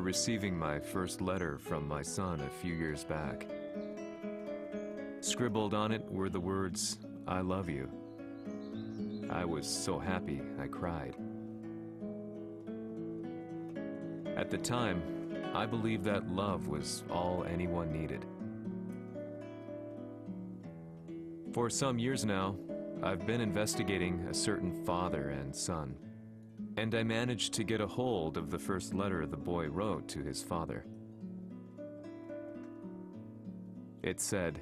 receiving my first letter from my son a few years back. Scribbled on it were the words, "I love you." I was so happy I cried. At the time, I believed that love was all anyone needed. For some years now, I've been investigating a certain father and son, and I managed to get a hold of the first letter the boy wrote to his father. It said,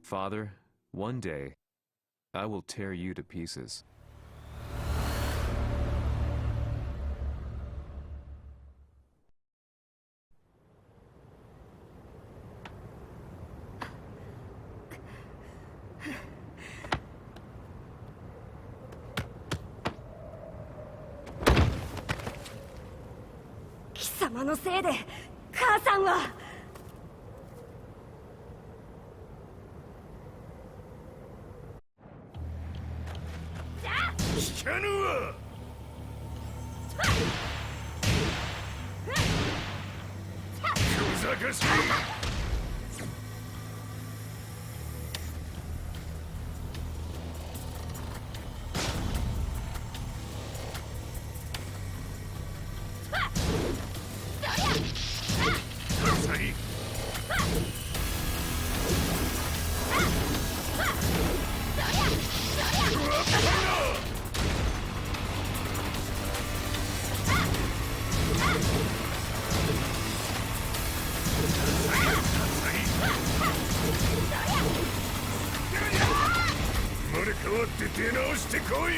"Father, one day, I will tear you to pieces." "貴様のせいで母さんは..." 聞かぬわ。小賢しい。生まれ変わって出直してこい。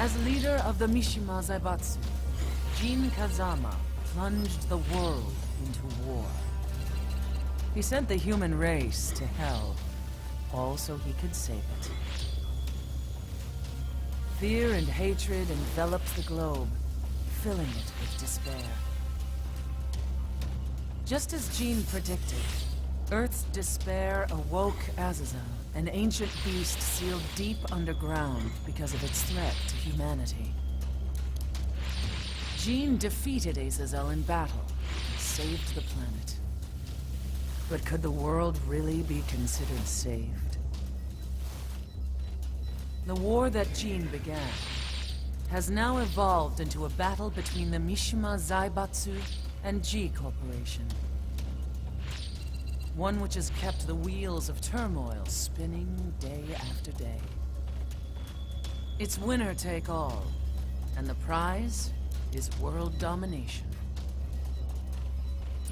As leader of the Mishima Zaibatsu, Jin Kazama plunged the world into war. He sent the human race to hell, all so he could save it. Fear and hatred enveloped the globe, filling it with despair. Just as Jin predicted, Earth's despair awoke Azazel, an ancient beast sealed deep underground because of its threat to humanity. Jin defeated Azazel in battle and saved the planet. But could the world really be considered saved? The war that Jin began has now evolved into a battle between the Mishima Zaibatsu and G Corporation. One which has kept the wheels of turmoil spinning day after day. It's winner take all, and the prize is world domination.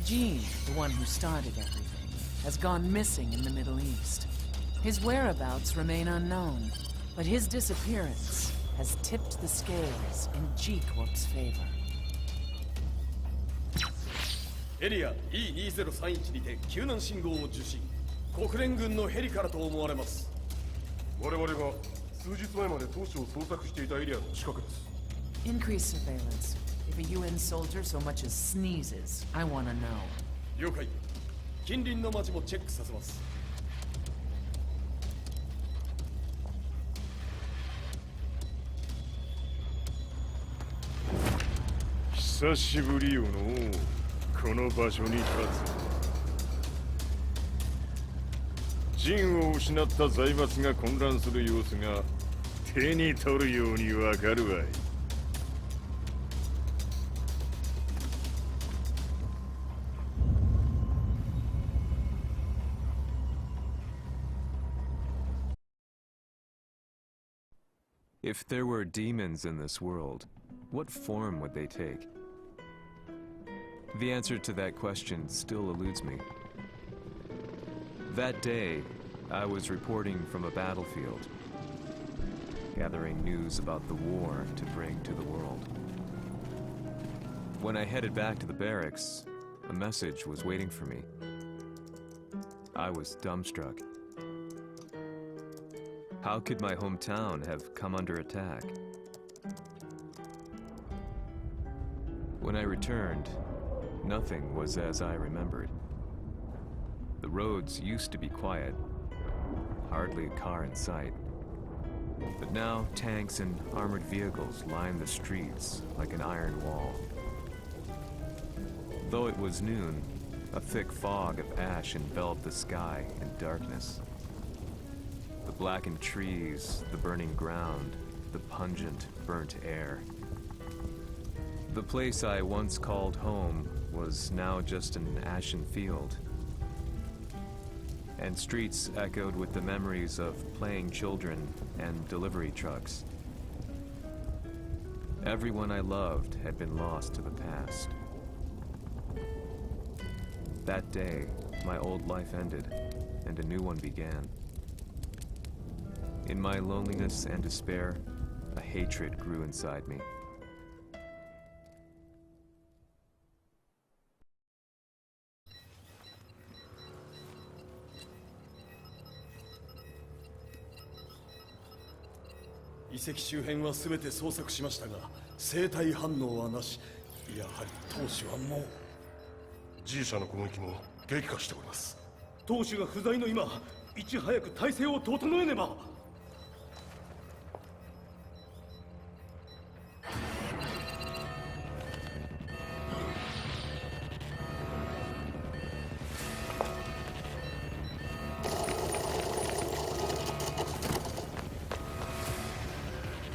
Jin, the one who started everything, has gone missing in the Middle East. His whereabouts remain unknown, but his disappearance has tipped the scales in G Corp's favor. エリア E2031 にて救難信号を受信。国連軍のヘリからと思われます。我々が数日前まで当初を捜索していたエリアの近くです。 Increase surveillance. If a UN soldier so much as sneezes, I wanna know. 了解。近隣の町もチェックさせます。久しぶりよのこの場所に立つ。陣を失った財閥が混乱する様子が手に取るようにわかるわい。If there were demons in this world, what form would they take? The answer to that question still eludes me. That day, I was reporting from a battlefield, gathering news about the war to bring to the world. When I headed back to the barracks, a message was waiting for me. I was dumbstruck. How could my hometown have come under attack? When I returned, nothing was as I remembered. The roads used to be quiet, hardly a car in sight. But now tanks and armored vehicles line the streets like an iron wall. Though it was noon, a thick fog of ash enveloped the sky in darkness. The blackened trees, the burning ground, the pungent, burnt air. The place I once called home was now just an ashen field. And streets echoed with the memories of playing children and delivery trucks. Everyone I loved had been lost to the past. That day, my old life ended, and a new one began. In my loneliness and despair, a hatred grew inside me.遺跡周辺は全て捜索しましたが、生体反応はなし。やはり当主はもう。G 社の攻撃も激化しております。当主が不在の今、いち早く体制を整えねば。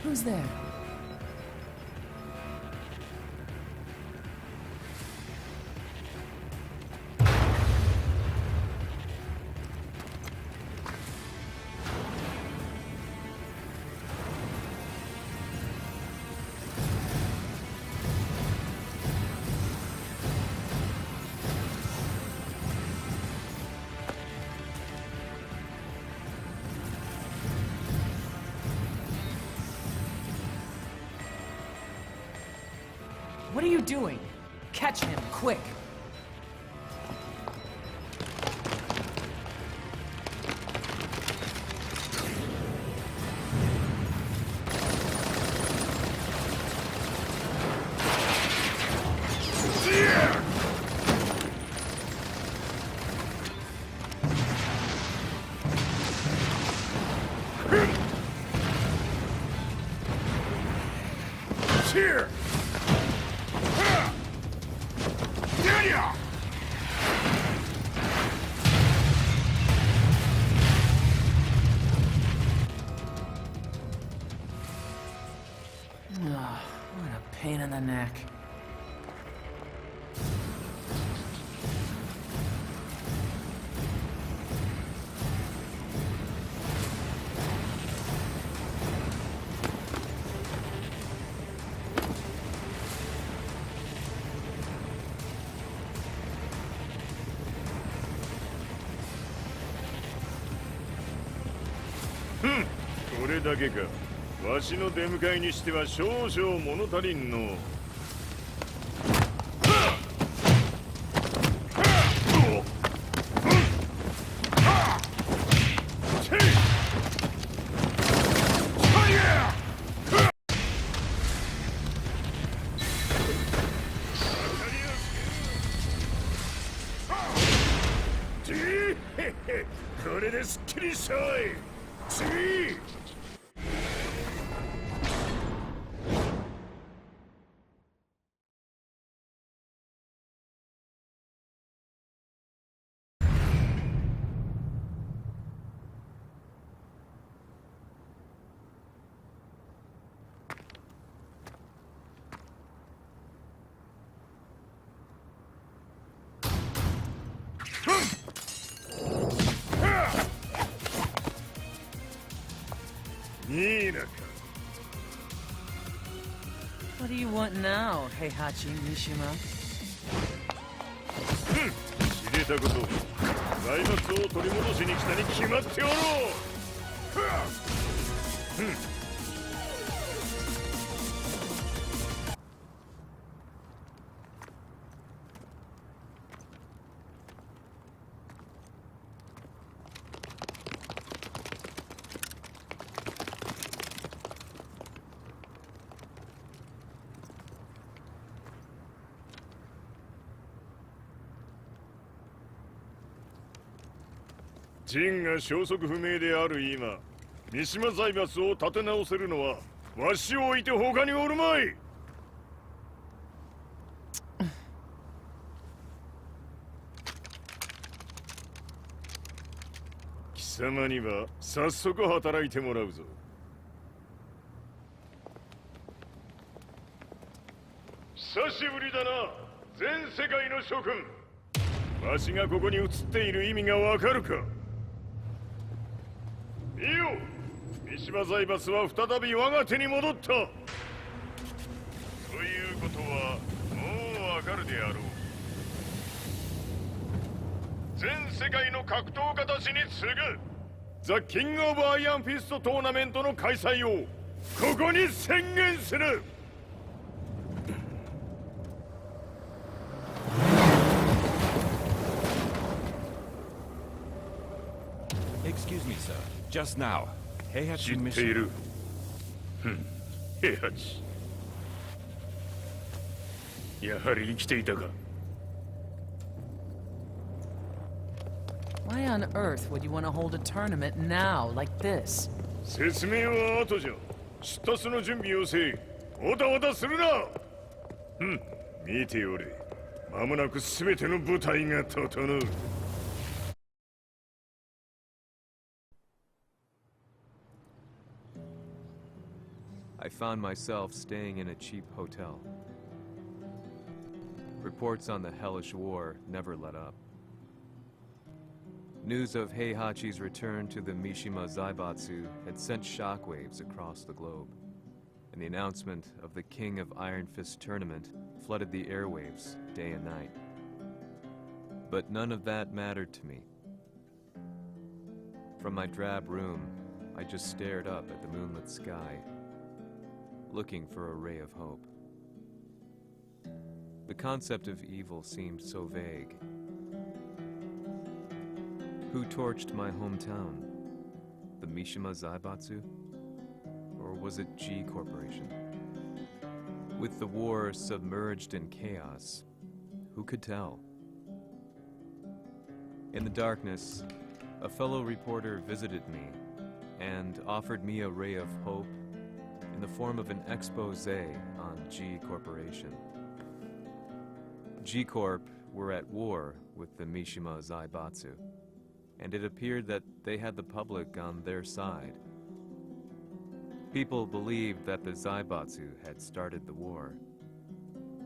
Who's there? What are you doing? Catch him, quick! Here! What a pain in the neck. Hmm. これだけか。わしの出迎えにしては少々物足りんの。これですっきりしたわい。次。What do you want now, Heihachi Mishima? 知れたこと、財閥を取り戻しに来たに決まっておろう。陣が消息不明である今、三島財閥を立て直せるのはわしを置いて他におるまい。貴様には早速働いてもらうぞ。久しぶりだな、全世界の諸君。わしがここに映っている意味がわかるか。いいよ、三島財閥は再び我が手に戻った。ということはもうわかるであろう。全世界の格闘家たちに次ぐザ・キング・オブ・アイアンフィストトーナメントの開催をここに宣言する。Excuse me, sir. Just now, 知 Heihachi ってい Mishima. る。平八。やはり生きていたか。Why on earth would you want to hold a tournament now, like this? 説明は後じゃ。出立の準備をせい。おたおたするな。見ておれ。間もなく全ての部隊が整う。I found myself staying in a cheap hotel. Reports on the hellish war never let up. News of Heihachi's return to the Mishima Zaibatsu had sent shockwaves across the globe, and the announcement of the King of Iron Fist tournament flooded the airwaves day and night. But none of that mattered to me. From my drab room, I just stared up at the moonlit sky, looking for a ray of hope. The concept of evil seemed so vague. Who torched my hometown? The Mishima Zaibatsu? Or was it G Corporation? With the war submerged in chaos, who could tell? In the darkness, a fellow reporter visited me and offered me a ray of hope in the form of an expose on G Corporation. G Corp were at war with the Mishima Zaibatsu, and it appeared that they had the public on their side. People believed that the Zaibatsu had started the war,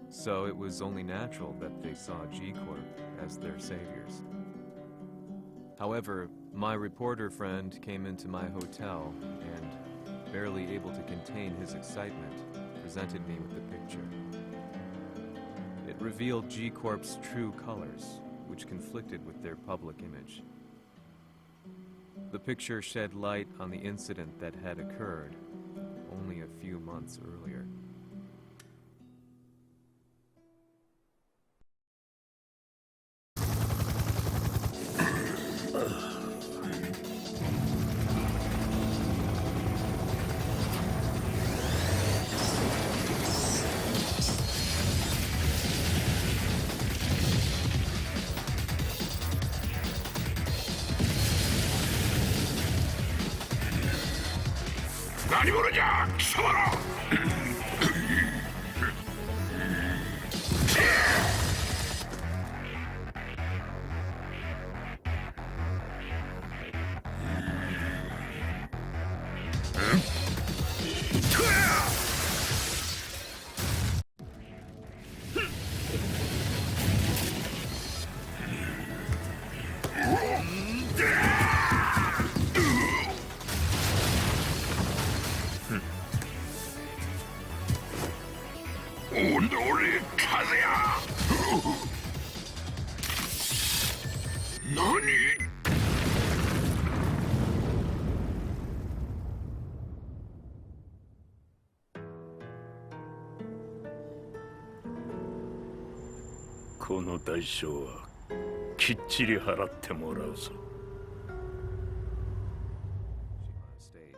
so it was only natural that they saw G Corp as their saviors. However, my reporter friend came into my hotel and, barely able to contain his excitement, presented me with the picture. It revealed G Corp's true colors, which conflicted with their public image. The picture shed light on the incident that had occurred only a few months earlier. 何者じゃ貴様らこの代償はきっちり払ってもらうぞ。 State.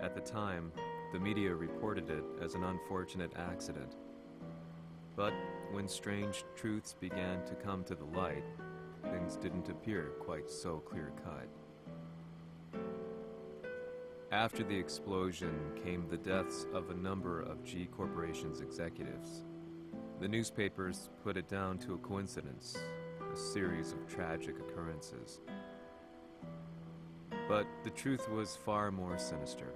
At the time, the media reported it as an unfortunate accident. But when strange truths began to come to the light, things didn't appear quite so clear-cut. After the explosion came the deaths of a number of G Corporation's executives. The newspapers put it down to a coincidence, a series of tragic occurrences. But the truth was far more sinister.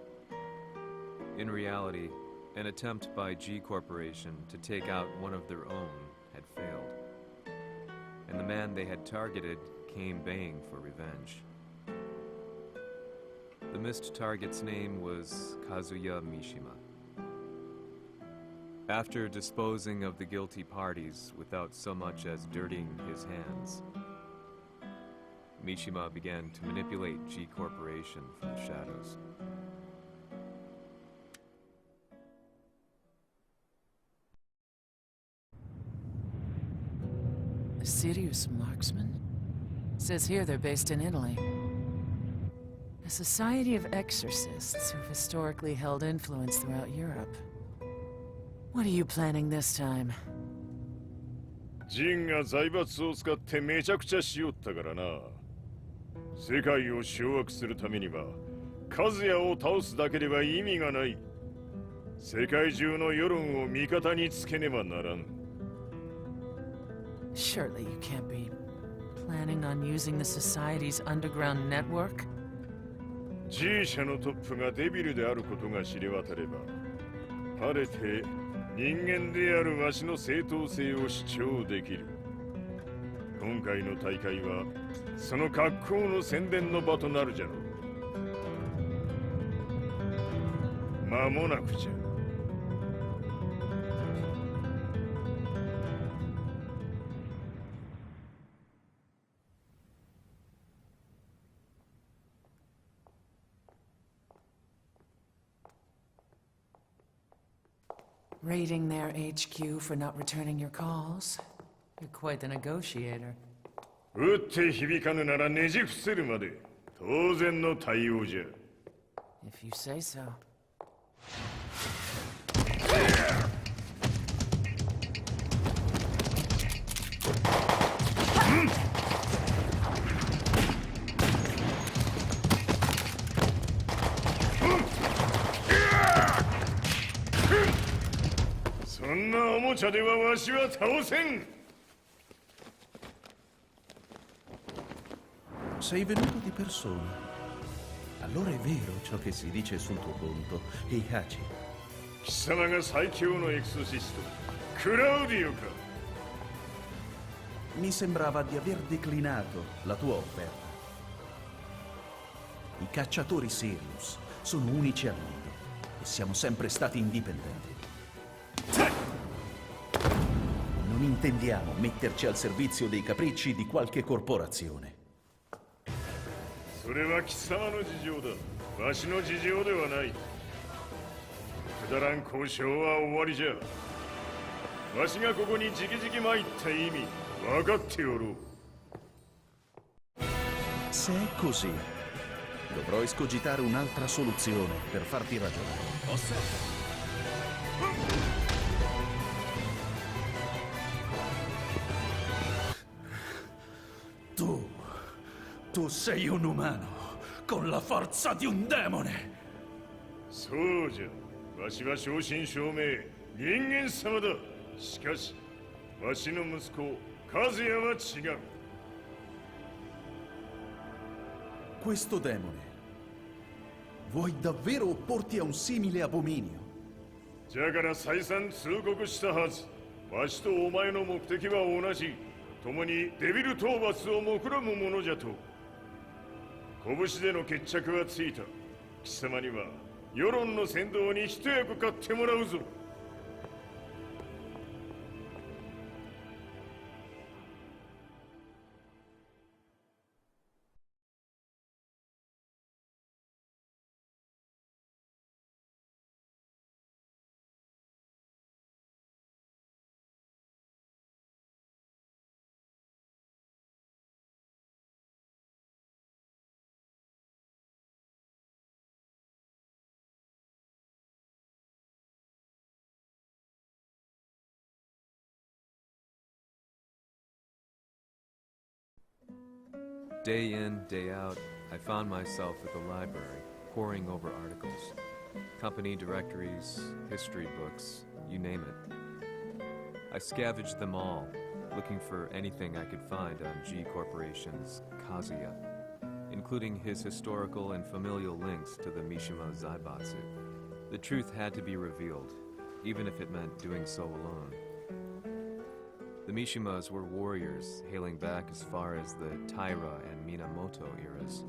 In reality, an attempt by G Corporation to take out one of their own had failed, and the man they had targeted came baying for revenge. The missed target's name was Kazuya Mishima. After disposing of the guilty parties without so much as dirtying his hands, Mishima began to manipulate G Corporation from the shadows. A serious marksman? Says here they're based in Italy. A society of exorcists who've historically held influence throughout Europe. What are you planning this time? ジンが財閥を使ってめちゃくちゃしよったからな。世界を掌握するためには和也を倒すだけでは意味がない。世界中の世論を味方につけねばならん。 Surely you can't be planning on using the society's underground network? G 社のトップがデビルであることが知れ渡れば、晴れて人間であるわしの正当性を主張できる。今回の大会はその格好の宣伝の場となるじゃろう。間もなくじゃ。 Raiding their HQ for not returning your calls? You're quite the negotiator. 撃って響かぬならねじ伏せるまで当然の対応じゃ。 If you say so. Sei venuto di persona. Allora è vero ciò che si dice sul tuo conto, Heihachi. 貴様が最強のエクソシスト、クラウディオか。 Mi sembrava di aver declinato la tua offerta. I cacciatori Sirius sono unici al mondo e siamo sempre stati indipendenti. Non intendiamo metterci al servizio dei capricci di qualche corporazione. それは貴様の事情だ。わしの事情ではない。くだらん交渉は終わりじゃ。わしがここに直々参った意味分かっておろう。 Se è così, dovrò escogitare un'altra soluzione per farti ragionare. Tu sei un umano con la forza di un demone. そうじゃ。わしは正真正銘人間様だ。しかしわしの息子和也は違う。 Questo demone vuoi davvero opporti a un simile abominio? じゃから再三通告したはず。わしとお前の目的は同じ。共にデビル討伐を目論むものじゃと。拳での決着はついた。貴様には世論の先導に一役買ってもらうぞ。 Day in, day out, I found myself at the library, poring over articles. Company directories, history books, you name it. I scavenged them all, looking for anything I could find on G Corporation's Kazuya, including his historical and familial links to the Mishima Zaibatsu. The truth had to be revealed, even if it meant doing so alone. The Mishimas were warriors hailing back as far as the Taira and Minamoto eras.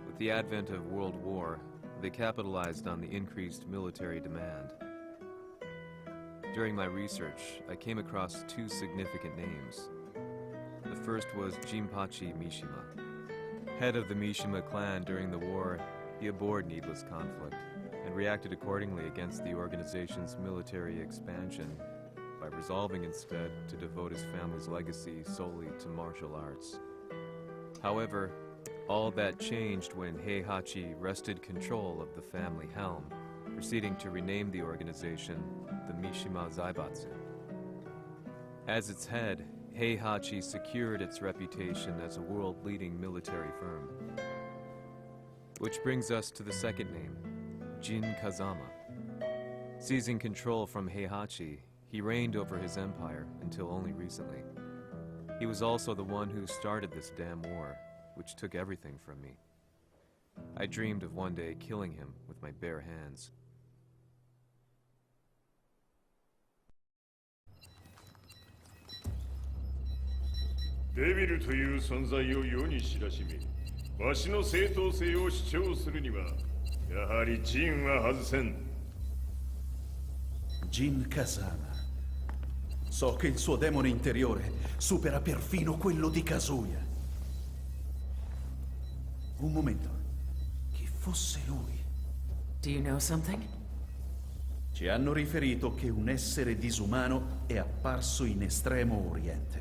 With the advent of World War, they capitalized on the increased military demand. During my research, I came across two significant names. The first was Jinpachi Mishima. Head of the Mishima clan during the war, he abhorred needless conflict and reacted accordingly against the organization's military expansion by resolving instead to devote his family's legacy solely to martial arts. However, all that changed when Heihachi wrested control of the family helm, proceeding to rename the organization the Mishima Zaibatsu. As its head, Heihachi secured its reputation as a world-leading military firm. Which brings us to the second name, Jin Kazama. Seizing control from Heihachi, he reigned over his empire until only recently. He was also the one who started this damn war, which took everything from me. I dreamed of one day killing him with my bare hands. Devil という存在を世に知らしめ、わしの正当性を主張するには、やはりジンは外せん。 Jin Kazama. So che il suo demone interiore supera perfino quello di Kazuya. Un momento. Chi fosse lui? Do you know something? Ci hanno riferito che un essere disumano è apparso in Estremo Oriente.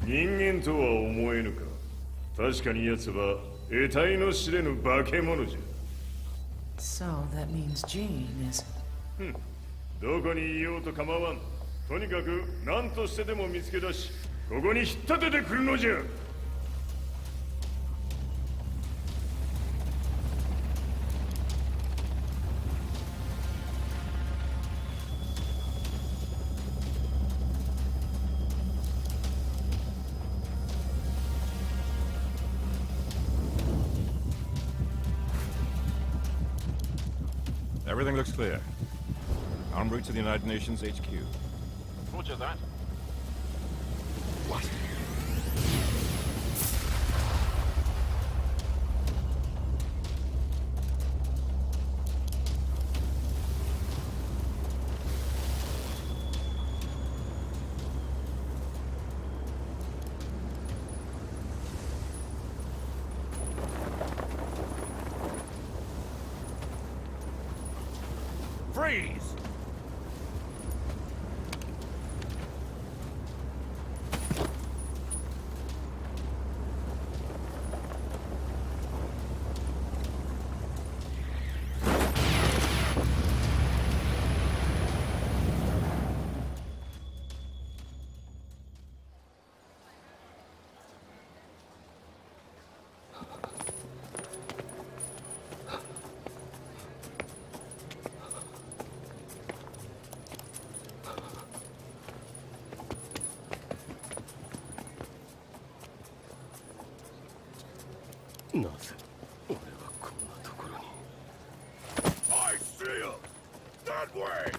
人間とは思えぬか。確かに奴は得体の知れぬ化け物じゃ。 So that means Jean is... どこにいようと構わん。とにかく何としてでも見つけ出し、ここに引っ立ててくるのじゃ。 Everything looks clear. En route to the United Nations HQ. Roger that. What? Freeze! なぜ俺はこんなところに。 I see him! That way!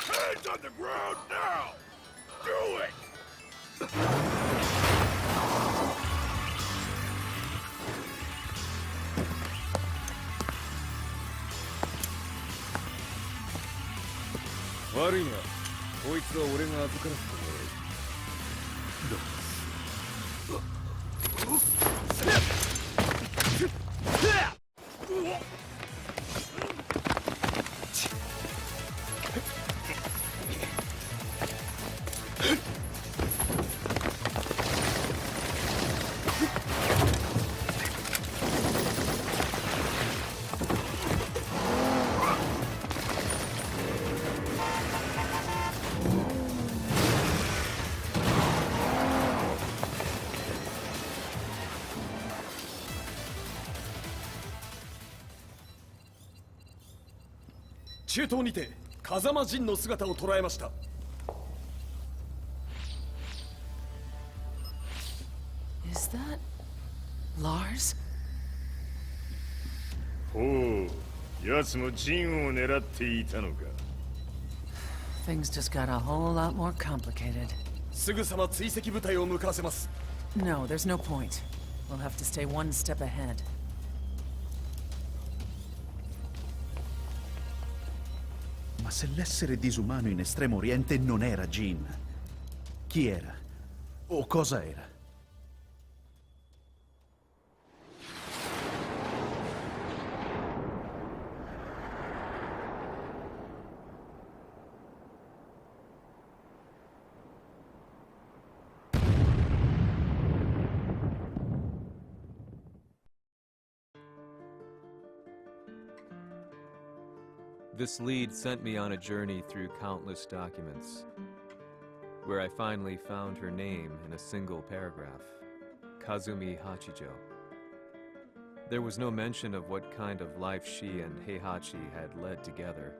Hands on the ground now! Do it! Worry not. こいつは俺が預からせてもら中東にて風間陣の姿を捉えました。 Is that Lars? ほう、奴もジンを狙っていたのか。 Things just got a whole lot more complicated. すぐさま追跡部隊を向かわせます。 No, there's no point. We'll have to stay one step ahead. Ma se l'essere disumano in Estremo Oriente non era Jin, chi era? O cosa era? This lead sent me on a journey through countless documents, where I finally found her name in a single paragraph, Kazumi Hachijo. There was no mention of what kind of life she and Heihachi had led together,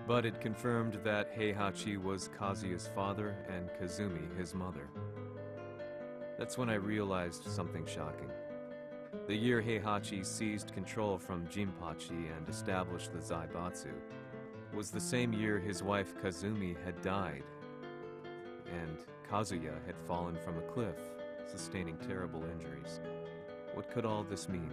but it confirmed that Heihachi was Kazuya's father and Kazumi his mother. That's when I realized something shocking. The year Heihachi seized control from Jinpachi and established the Zaibatsu was the same year his wife Kazumi had died, and Kazuya had fallen from a cliff, sustaining terrible injuries. What could all this mean?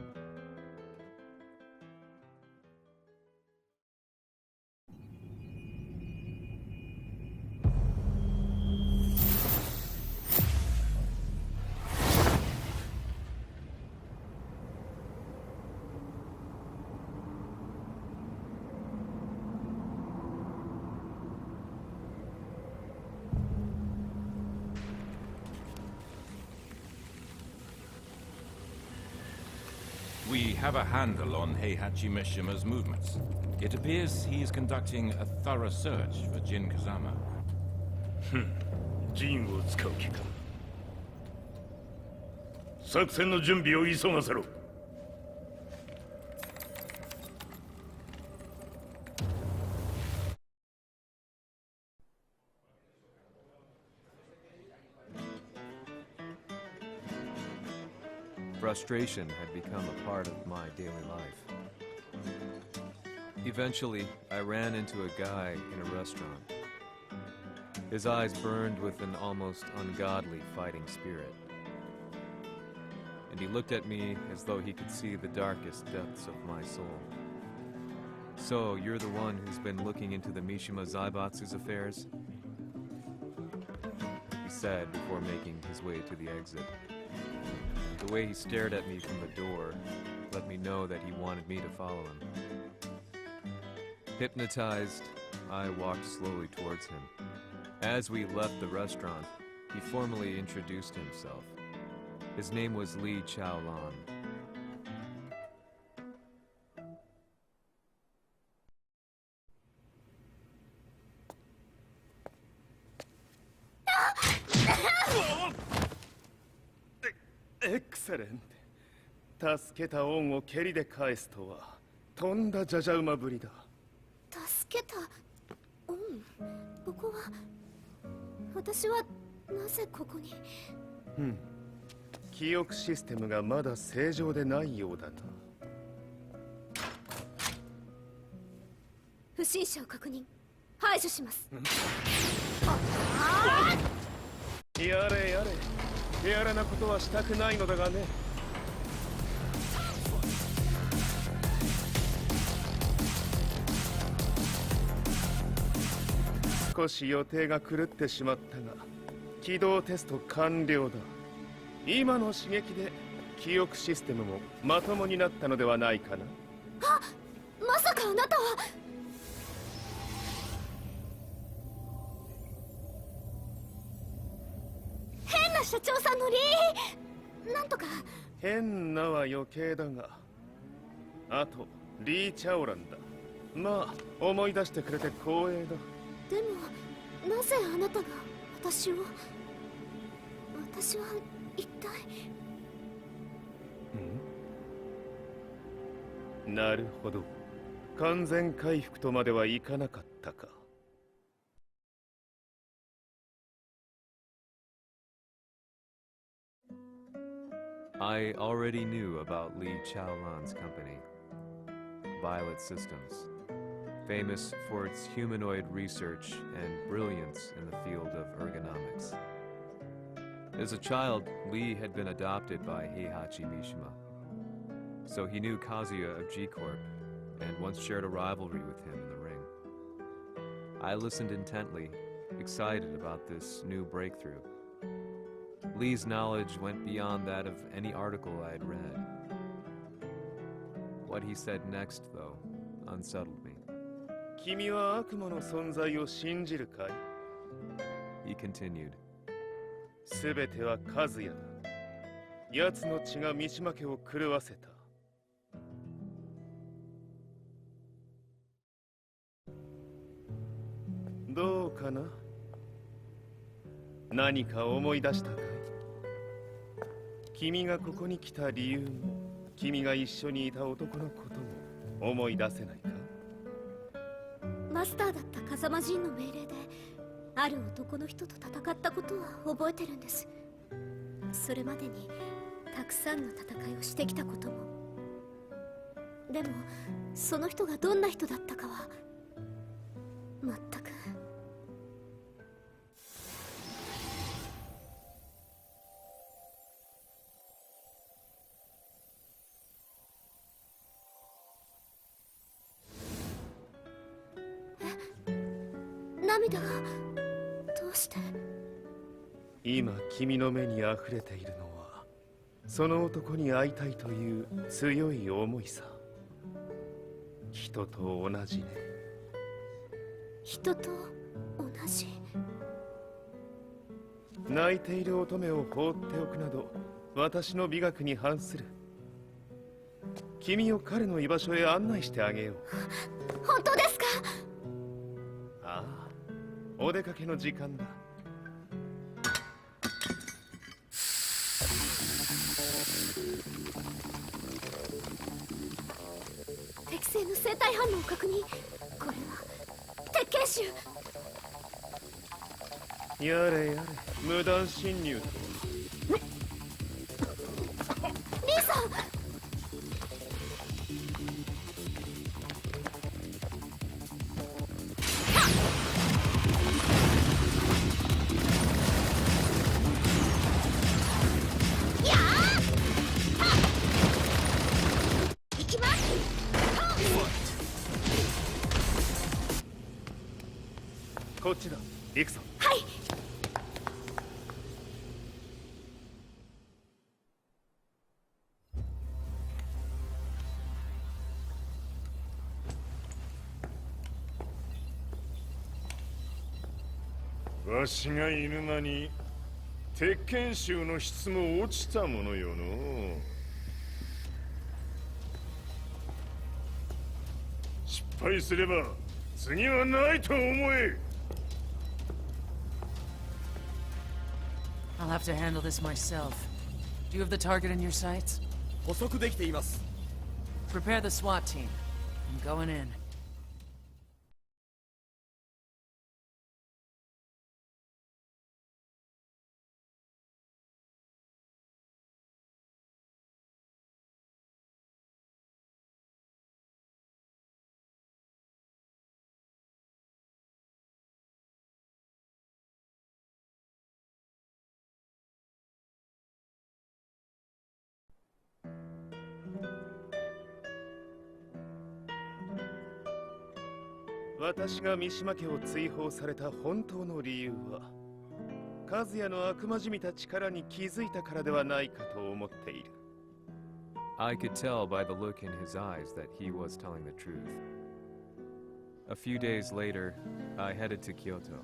We have a handle on Heihachi Mishima's movements. It appears he is conducting a thorough search for Jin Kazama. ジンを使う気か。作戦の準備を急がせろ。 Frustration had become a part of my daily life. Eventually, I ran into a guy in a restaurant. His eyes burned with an almost ungodly fighting spirit. And he looked at me as though he could see the darkest depths of my soul. So, you're the one who's been looking into the Mishima Zaibatsu's affairs? He said before making his way to the exit. The way he stared at me from the door let me know that he wanted me to follow him. Hypnotized, I walked slowly towards him. As we left the restaurant, he formally introduced himself. His name was Li Chaolan. Excellent. 助けた恩を蹴りで返すとはとんだじゃじゃ馬ぶりだ。助けた。ここは私はなぜここに。記憶システムがまだ正常でないようだな。不審者を確認。排除します。やれやれ、手荒なことはしたくないのだがね。少し予定が狂ってしまったが、起動テスト完了だ。今の刺激で記憶システムもまともになったのではないかな。まさかあなたは。変な社長さんのなんとか。変なは余計だが、あとリー・チャオランだ。まあ思い出してくれて光栄だ。でもなぜあなたが私は一体。なるほど、完全回復とまではいかなかったか。I already knew about Li Chaolan's company, Violet Systems, famous for its humanoid research and brilliance in the field of ergonomics. As a child, Li had been adopted by Heihachi Mishima, so he knew Kazuya of G-Corp and once shared a rivalry with him in the ring. I listened intently, excited about this new breakthrough. Lee's knowledge went beyond that of any article I had read. What he said next, though, unsettled me. 君は悪魔の存在を信じるかい? He continued. すべては和也だ。奴の血が三島家を狂わせた。どうかな？何か思い出したかい？君がここに来た理由も、君が一緒にいた男のことも思い出せないか？マスターだった風間陣の命令である男の人と戦ったことは覚えてるんです。それまでにたくさんの戦いをしてきたことも。でもその人がどんな人だったかは全く。涙がどうして。今君の目にあふれているのはその男に会いたいという強い思いさ。人と同じね。人と同じ。泣いている乙女を放っておくなど私の美学に反する。君を彼の居場所へ案内してあげよう。本当ですか？ああ、お出かけの時間だ。適正の生体反応を確認。これは鉄拳臭。やれやれ、無断侵入と。リーさん。こっちだ、行くぞ。はい。わしがいる間に鉄拳臭の質も落ちたものよの。失敗すれば次はないと思え。I'll have to handle this myself. Do you have the target in your sights? 捕捉できています。 Prepare the SWAT team. I'm going in. 私が三島家を追放された本当の理由は和也の悪魔じみた力に気づいたからではないかと思っている。 I could tell by the look in his eyes that he was telling the truth. A few days later, I headed to Kyoto.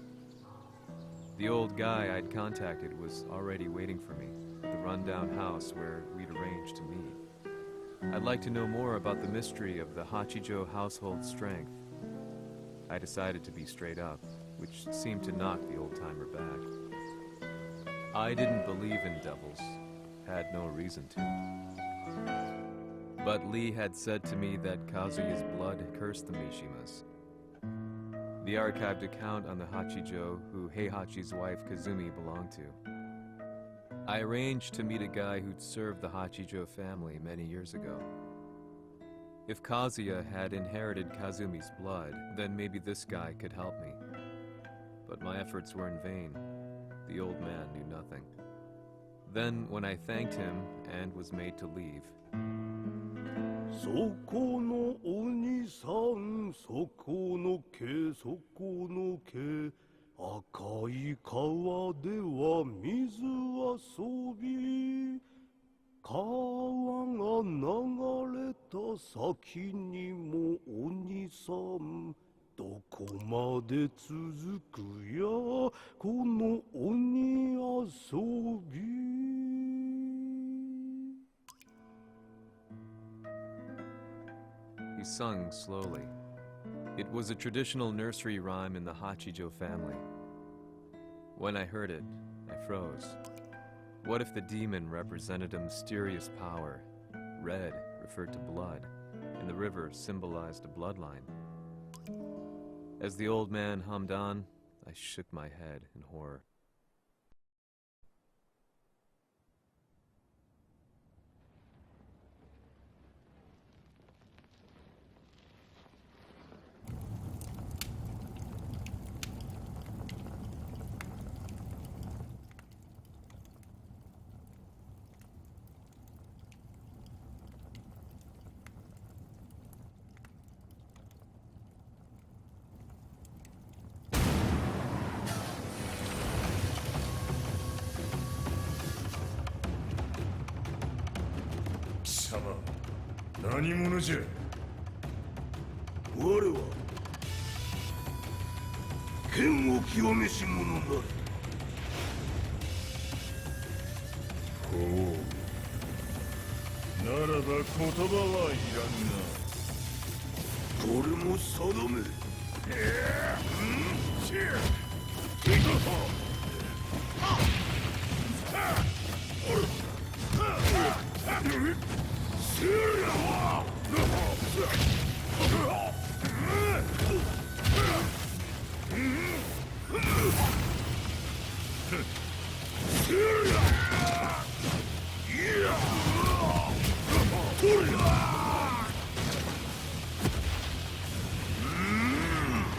The old guy I'd contacted was already waiting for me at the rundown house where we'd arranged to meet. I'd like to know more about the mystery of the Hachijo household strength. I decided to be straight up, which seemed to knock the old-timer back. I didn't believe in devils, had no reason to. But Lee had said to me that Kazuya's blood cursed the Mishimas. The archived account on the Hachijo who Heihachi's wife Kazumi belonged to. I arranged to meet a guy who'd served the Hachijo family many years ago. If Kazuya had inherited Kazumi's blood, then maybe this guy could help me. But my efforts were in vain. The old man knew nothing. Then, when I thanked him and was made to leave, そこの鬼さん、そこの毛、そこの毛、赤い川では水遊び、川が流れた先にも鬼さん、どこまで続くやこの鬼遊び。 he sung slowly. It was a traditional nursery rhyme in the Hachijo family. When I heard it, I froze. What if the demon represented a mysterious power? Red referred to blood, and the river symbolized a bloodline. As the old man hummed on, I shook my head in horror. Sama, 何者じゃ。我は剣を極めし者なり。ほう。ならば言葉はいらんな。これも定め。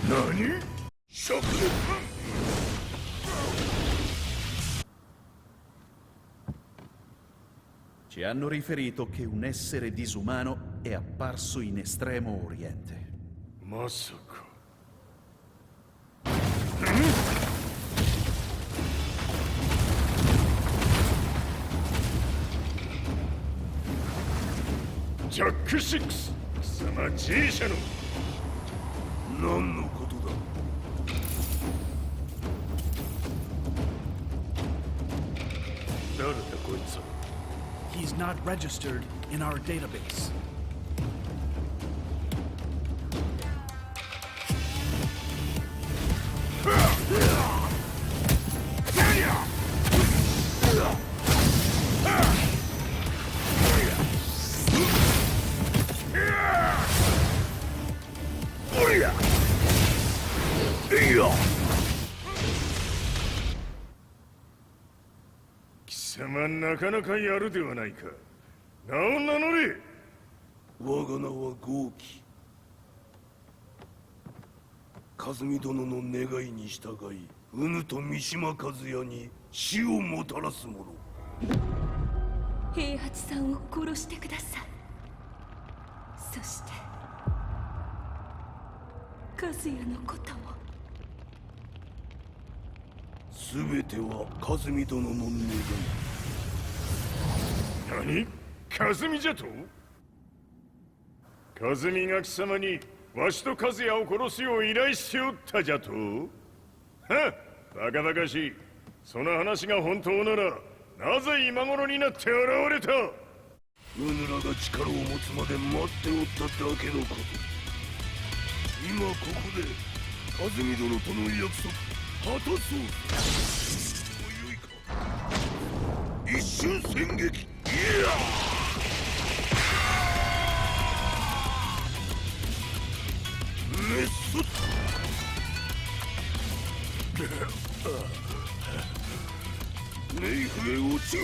何？食力。 Ci hanno riferito che un essere disumano è apparso in Estremo Oriente. まさか。ジャック6、貴様 G 社の何のことだ。誰だこいつ。 He's not registered in our database.貴様なかなかやるではないか。名を名乗れ。我が名は豪輝。和美殿の願いに従いうぬと三島和也に死をもたらす者。平八さんを殺してください。そして和和也のことも。全ては和美殿の願い。何？和美じゃと？和美が貴様にわしと和也を殺すよう依頼しておったじゃと？はっ、バカバカしい。その話が本当ならなぜ今頃になって現れた？うぬらが力を持つまで待っておっただけのこと。今ここで和美殿との約束果たそう。よいか。一瞬戦撃。いやメス冥府へ落ちよ。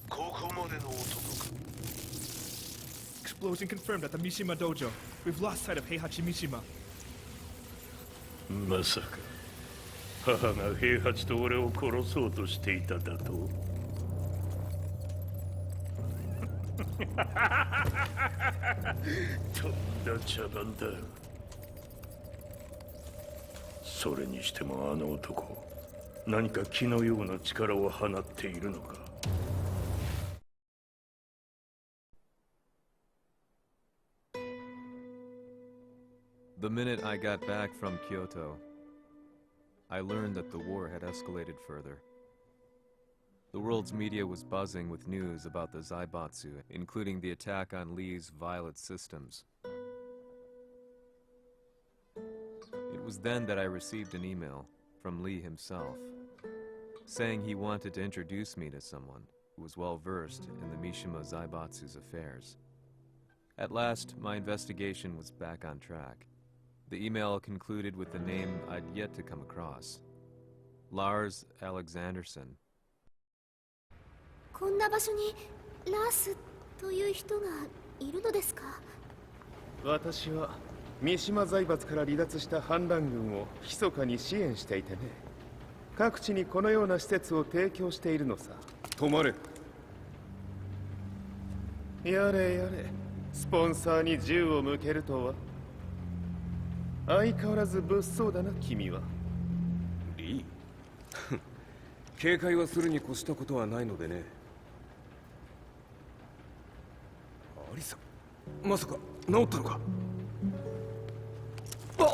ここまでの男か。 Explosion confirmed at the Mishima dojo. We've lost sight of Heihachi Mishima. まさか母が平八と俺を殺そうとしていただと？とんだ茶番だ。それにしてもあの男、何か気のような力を放っているのか。The minute I got back from Kyoto, I learned that the war had escalated further. The world's media was buzzing with news about the Zaibatsu, including the attack on Lee's Violet systems. It was then that I received an email from Lee himself, saying he wanted to introduce me to someone who was well versed in the Mishima Zaibatsu's affairs. At last, my investigation was back on track. The email concluded with the name I'd yet to come across, Lars Alexanderson. こんな場所にラースという人がいるのですか？私は三島財閥から離脱した反乱軍を密かに支援していてね。各地にこのような施設を提供しているのさ。止まれ。やれやれ、スポンサーに銃を向けるとは。相変わらず物騒だな、君は。リー警戒はするに越したことはないのでね。アリサ、まさか治ったのか？あっ、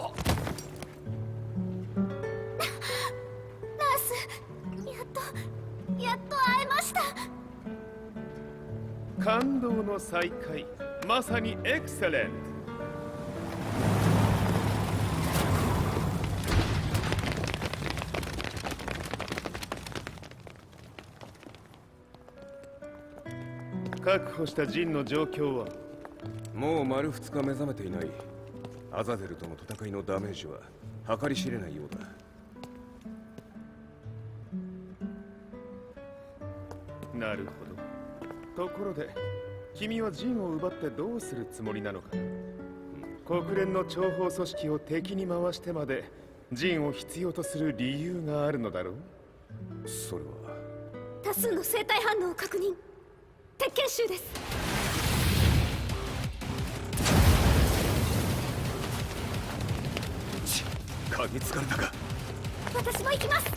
ラース、やっと会えました。感動の再会、まさにエクセレント。確保したジンの状況は？もう丸2日目覚めていない。アザゼルとの戦いのダメージは計り知れないようだ。なるほど。ところで、君はジンを奪ってどうするつもりなのか？国連の諜報組織を敵に回してまでジンを必要とする理由があるのだろう？それは多数の生体反応を確認。鉄拳集です。嗅ぎつかれたか？私も行きます。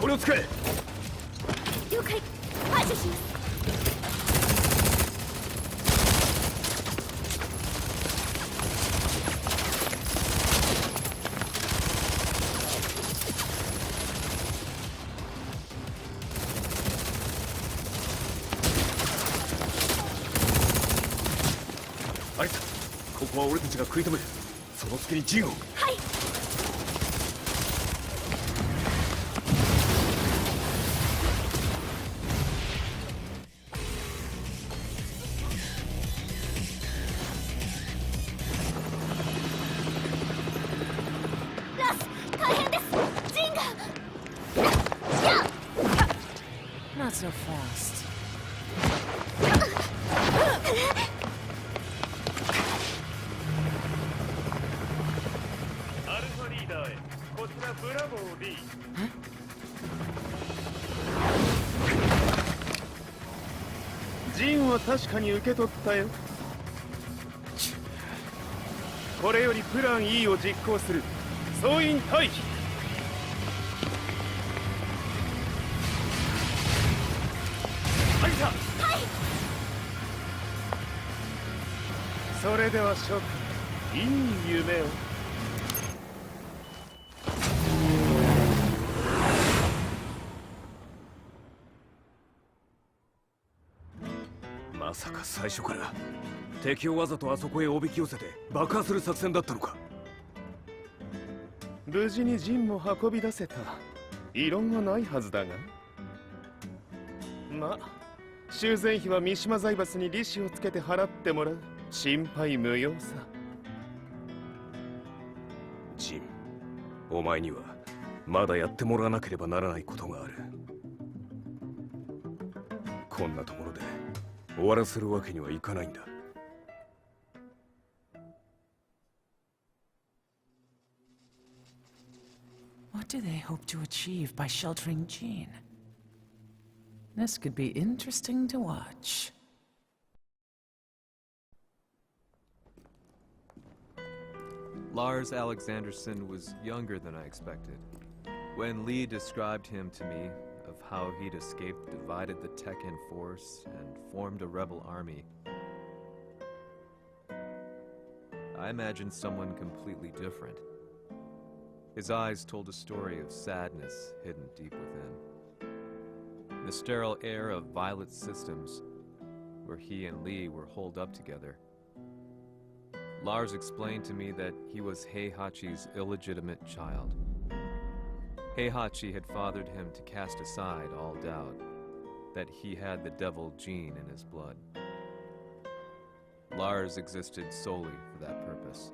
これを使え。了解。排除します。アリサ、ここは俺たちが食い止める。その隙にジンを。はい。ラス、大変です。ジンが。Not so fast. アルファリーダーさブラボー、リー。ジンは確かに受け取ったよ。これよりプラン E を実行する。総員退避。それでは諸君、いい夢を。まさか最初から敵をわざとあそこへおびき寄せて爆破する作戦だったのか。無事に陣も運び出せた。異論はないはずだが。まあ修繕費は三島財閥に利子をつけて払ってもらう。心配無用さ。ジン、お前にはまだやってもらわなければならないことがある。こんなところで終わらせるわけにはいかないんだ。What do they hope to achieve by sheltering Jean? This could be interesting to watch. Lars Alexanderson was younger than I expected. When Lee described him to me, of how he'd escaped, divided the Tekken force, and formed a rebel army, I imagined someone completely different. His eyes told a story of sadness hidden deep within. In the sterile air of Violet Systems, where he and Lee were holed up together, Lars explained to me that he was Heihachi's illegitimate child. Heihachi had fathered him to cast aside all doubt that he had the devil gene in his blood. Lars existed solely for that purpose.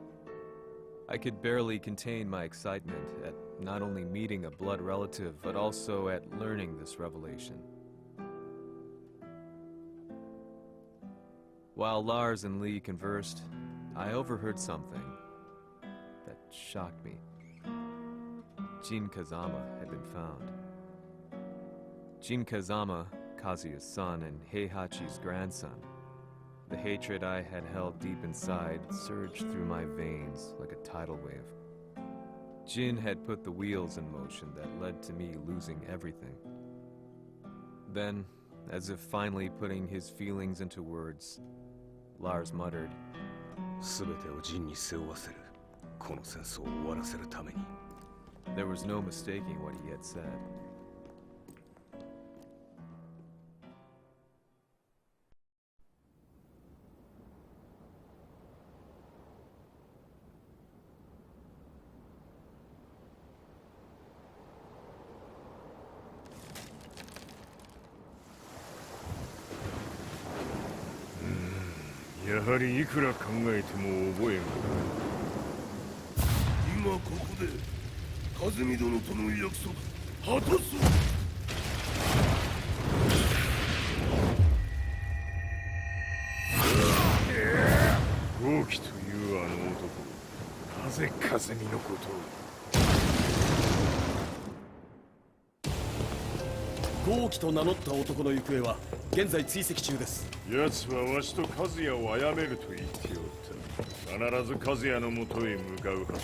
I could barely contain my excitement at not only meeting a blood relative, but also at learning this revelation. While Lars and Lee conversed, I overheard something that shocked me. Jin Kazama had been found. Jin Kazama, Kazuya's son and Heihachi's grandson. The hatred I had held deep inside surged through my veins like a tidal wave. Jin had put the wheels in motion that led to me losing everything. Then, as if finally putting his feelings into words, Lars muttered, 全てをジンに背負わせる。この戦争を終わらせるために。 There was no mistaking what he had said. Hmm, やはりいくら考えても覚えがない。今ここで和美殿との約束果たす。豪輝というあの男、なぜ風見のことを。豪輝と名乗った男の行方は現在追跡中です。奴はわしと和也を殺めると言っておった。必ず和也のもとへ向かうはずだ。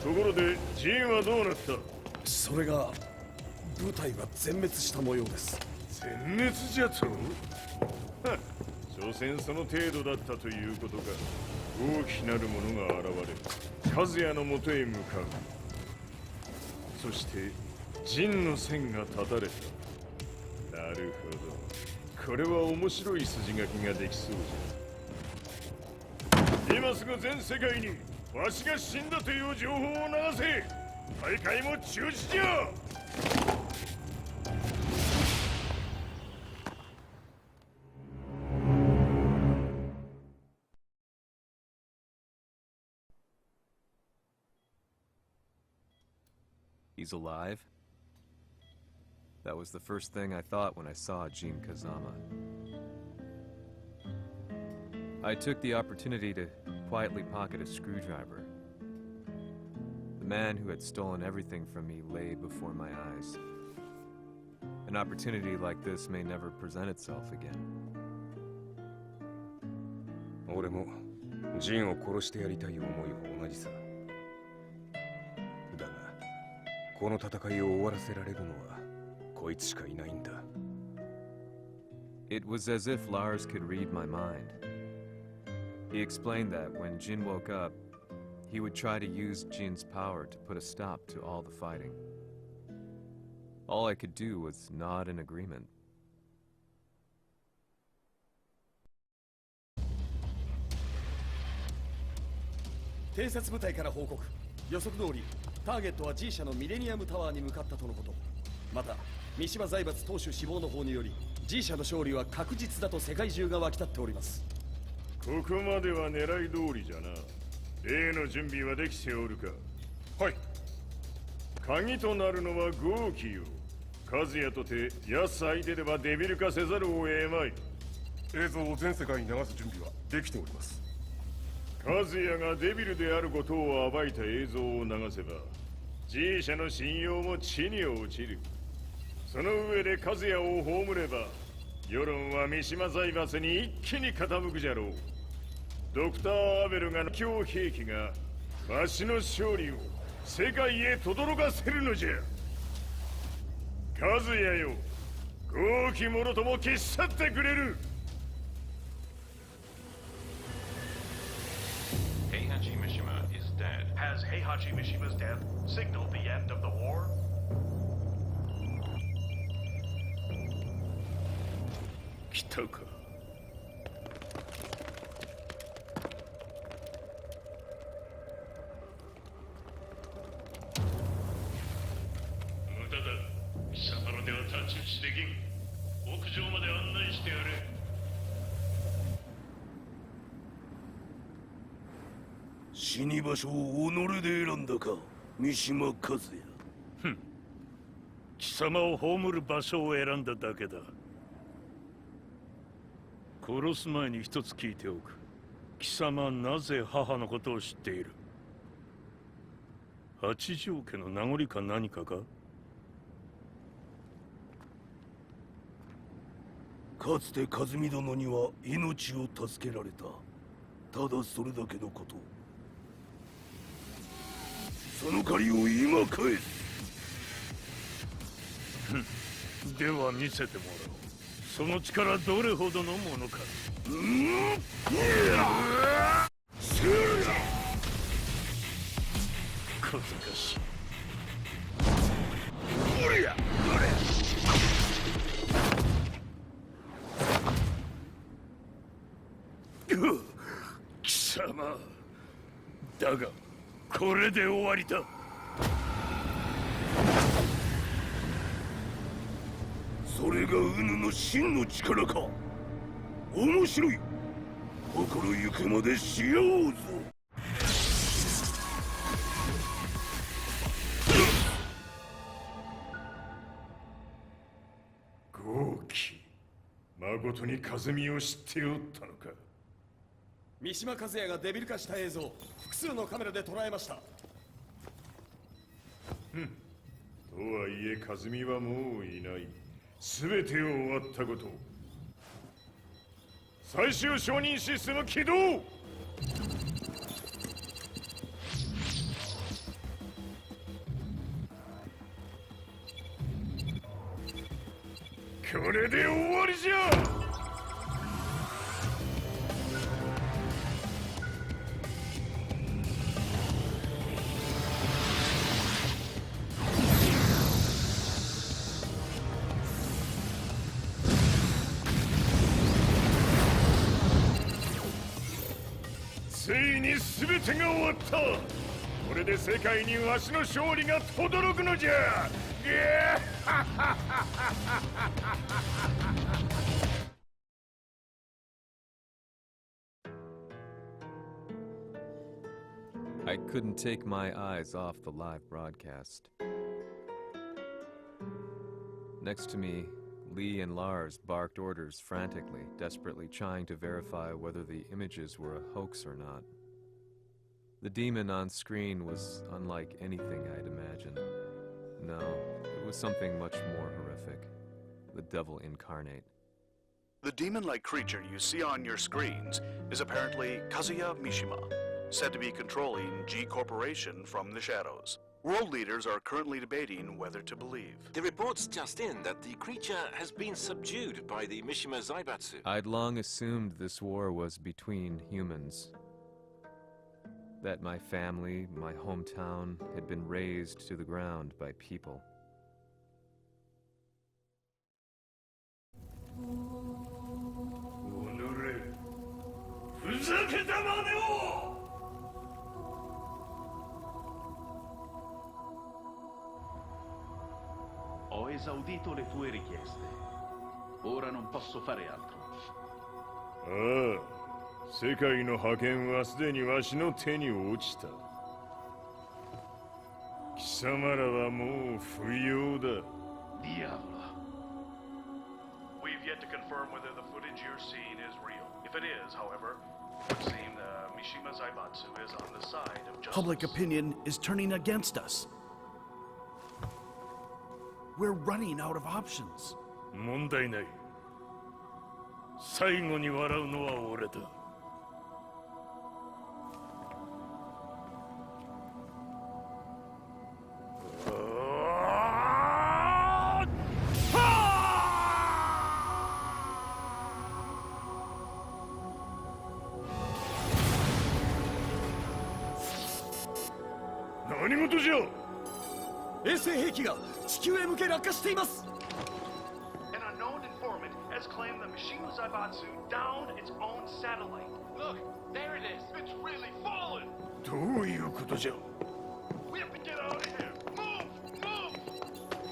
ところでジンはどうなった？それが部隊は全滅した模様です。全滅じゃと？はっ、所詮その程度だったということか。大きなる者が現れ、和也のもとへ向かう。そして陣の線が断たれた。なるほど、これは面白い筋書きができそうじゃ。今すぐ全世界にわしが死んだという情報を流せ。大会も中止じゃ。He's alive? That was the first thing I thought when I saw Jin Kazama. I took the opportunity to quietly pocket a screwdriver. The The man who had stolen everything from me lay before my eyes. An opportunity like this may never present itself again. 俺もジンを殺してやりたい思いは同じさ。だが、この戦いを終わらせられるのはこいつしかいないんだ。It was as if Lars could read my mind. He explained that when Jin woke up, he would try to use Jin's power to put a stop to all the fighting. All I could do was nod in agreement. 偵察部隊から報告。予測通り、ターゲットは G 社のミレニアムタワーに向かったとのこと。また、三島財閥当主死亡の方により、G 社の勝利は確実だと世界中が沸き立っております。ここまでは狙い通りじゃな。例の準備はできておるか。はい。鍵となるのは豪気よ。和也とて安相手ではデビル化せざるを得まい。映像を全世界に流す準備はできております。和也がデビルであることを暴いた映像を流せば G 社の信用も地に落ちる。その上で和也を葬れば世論は三島財閥に一気に傾くじゃろう。ドクター・アベルが強兵器がわしの勝利を世界へ轟かせるのじゃ。和也よ、豪気者とも消し去ってくれる。Heihachi Mishima is dead. Has Heihachi Mishima's death signaled the end of the war? 来たか。無駄だ。貴様の手は太刀打ちできん。屋上まで案内してやれ。死に場所を己で選んだか、三島和也。貴様を葬る場所を選んだだけだ。殺す前に一つ聞いておく。貴様はなぜ母のことを知っている？八条家の名残か何かか？かつて和美殿には命を助けられた。ただそれだけのこと。その借りを今返す。では見せてもらおう。その力どれほどのものか。小賢しい。貴様だがこれで終わりだ。それがウヌの真の力か。面白い。心ゆくまでしようぞ。豪気、誠に和美を知っておったのか。三島和也がデビル化した映像、複数のカメラで捉えました。とはいえ和美はもういない。全てを終わったこと。最終承認システム起動。これで終わりじゃ。ついに全てが終わった。これで世界にわしの勝利が轟くのじゃ。I couldn't take my eyes off the live broadcast. Next to me, Lee and Lars barked orders frantically, desperately trying to verify whether the images were a hoax or not. The demon on screen was unlike anything I'd imagined. No, it was something much more horrific. The devil incarnate. The demon-like creature you see on your screens is apparently Kazuya Mishima, said to be controlling G Corporation from the shadows. World leaders are currently debating whether to believe. The report's just in that the creature has been subdued by the Mishima Zaibatsu. I'd long assumed this war was between humans. That my family, my hometown, had been razed to the ground by people. Ho esaudito le tue richieste. Ora non posso fare altro. ああ、世界の覇権はすでにわしの手に落ちた。貴様らはもう不要だ。Diavolo. We've yet to confirm whether the footage you're seeing is real. If it is, however, it would seem the Mishima Zaibatsu is on the side of justice. Public opinion is turning against us. We're running out of options. 問題ない。最後に笑うのは俺だ。何事じゃ。衛星兵器が地球へ向け落下しています。 An unknown informant has claimed the Mishima Zaibatsu downed its own satellite. Look, there it is. It's really fallen. どういうことじゃ。 We have to get out of here. Move! Move!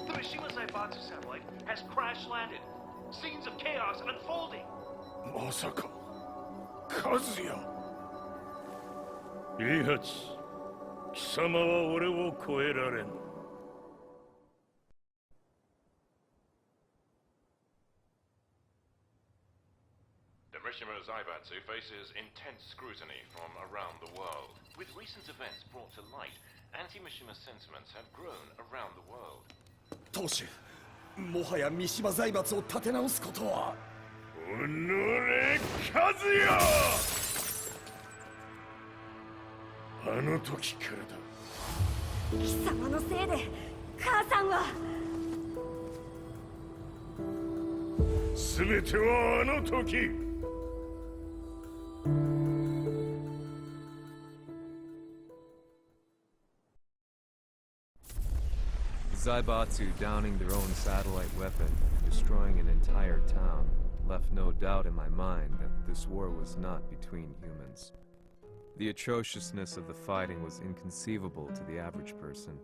The Mishima Zaibatsu satellite has crash landed. Scenes of chaos unfolding. まさか、和也。イハチ、貴様は俺を超えられん。The Mishima Zaibatsu faces intense scrutiny from around the world. With recent events brought to light, anti-Mishima sentiments have grown around the world. 当主、もはや三島財閥を立て直すことは。おのれ、和也。あの時からだ。貴様のせいで母さんは。全てはあの時。Zaibatsu downing their own satellite weapon, destroying an entire town, left no doubt in my mind that this war was not between humans. The atrociousness of the fighting was inconceivable to the average person,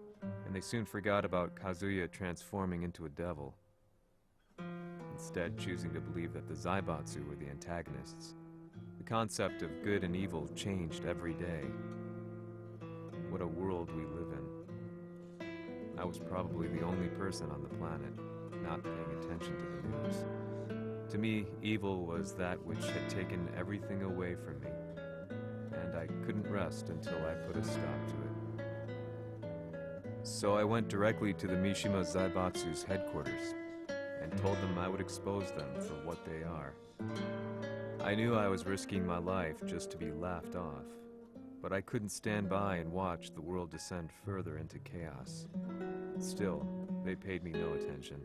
and they soon forgot about Kazuya transforming into a devil, instead choosing to believe that the Zaibatsu were the antagonists. The concept of good and evil changed every day. What a world we live in. I was probably the only person on the planet not paying attention to the news. To me, evil was that which had taken everything away from me, and I couldn't rest until I put a stop to it. So I went directly to the Mishima Zaibatsu's headquarters and told them I would expose them for what they are. I knew I was risking my life just to be laughed off, but I couldn't stand by and watch the world descend further into chaos. Still, they paid me no attention.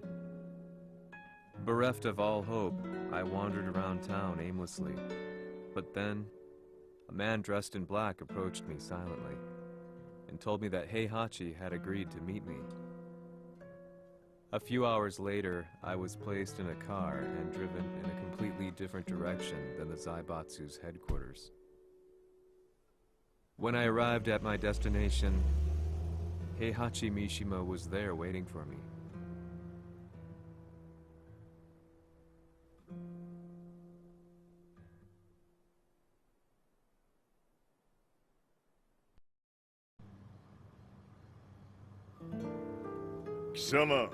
Bereft of all hope, I wandered around town aimlessly. But then, a man dressed in black approached me silently and told me that Heihachi had agreed to meet me. A few hours later, I was placed in a car and driven in a completely different direction than the Zaibatsu's headquarters. When I arrived at my destination, Heihachi Mishima was there waiting for me. Kisama,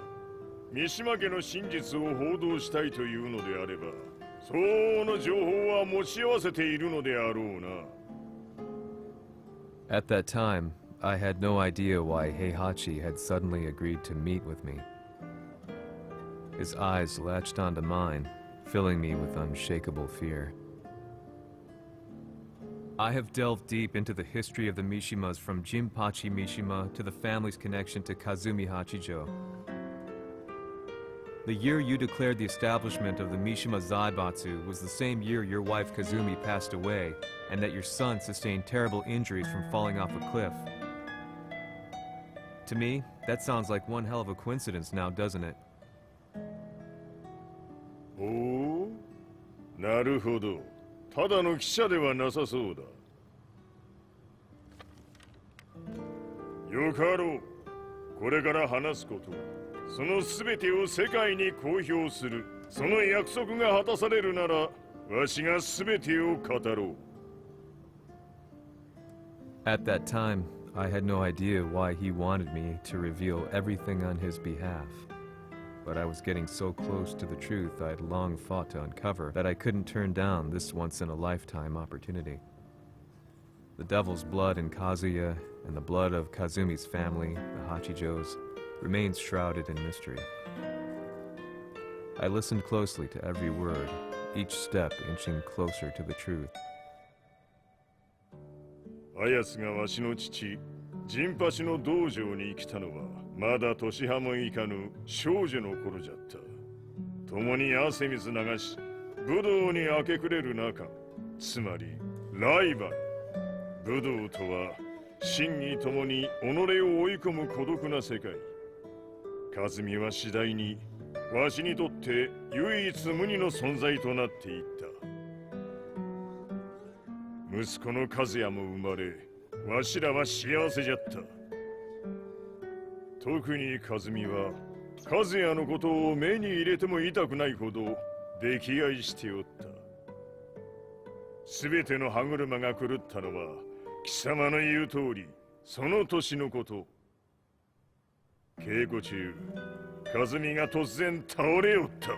三島家の真実を報道したいというのであれば、相応の情報は持ち合わせているのであろうな。At that time, I had no idea why Heihachi had suddenly agreed to meet with me. His eyes latched onto mine, filling me with unshakable fear. I have delved deep into the history of the Mishimas from Jinpachi Mishima to the family's connection to Kazumi Hachijo. The year you declared the establishment of the Mishima Zaibatsu was the same year your wife Kazumi passed away, and that your son sustained terrible injuries from falling off a cliff. To me, that sounds like one hell of a coincidence now, doesn't it? おお、なるほど。ただの記者ではなさそうだ。よかろう。これから話すことは、その全てを世界に公表する。その約束が果たされるなら、わしが全てを語ろう。At that time, I had no idea why he wanted me to reveal everything on his behalf. But I was getting so close to the truth I had long fought to uncover that I couldn't turn down this once-in-a-lifetime opportunity. The devil's blood in Kazuya and the blood of Kazumi's family, the Hachijos, remains shrouded in mystery. I listened closely to every word, each step inching closer to the truth. あやつがわしの父、ジンパチの道場に来たのは、まだ年端もいかぬ少女の頃じゃった。共に汗水流し、武道に明け暮れる中、つまりライバル。武道とは、真に共に己を追い込む孤独な世界。和美は次第に、わしにとって唯一無二の存在となっていった。息子の和也も生まれ、わしらは幸せじゃった。特に和美は、和也のことを目に入れても痛くないほど溺愛しておった。すべての歯車が狂ったのは、貴様の言う通り、その年のこと。稽古中、和美が突然倒れおった。